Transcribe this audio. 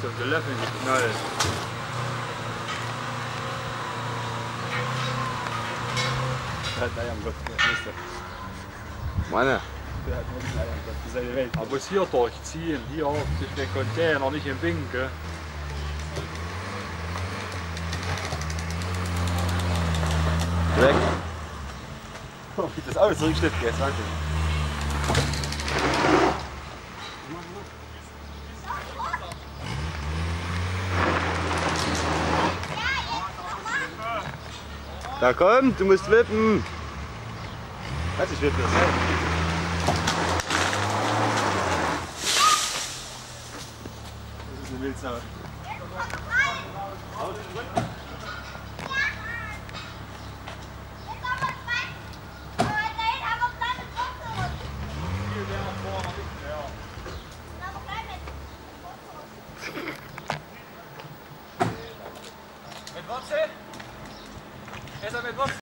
du auf den Löffel geknallt. Meine. Aber muss hier durchziehen, hier durch den Container, nicht im Winkel. Weg. Wie das alles zurückschnitten geht, danke. Da komm, du musst wippen. Was, ich wippe das. Das ist eine Wildsau. Mit Wurzel? Ist er mit Wurzel?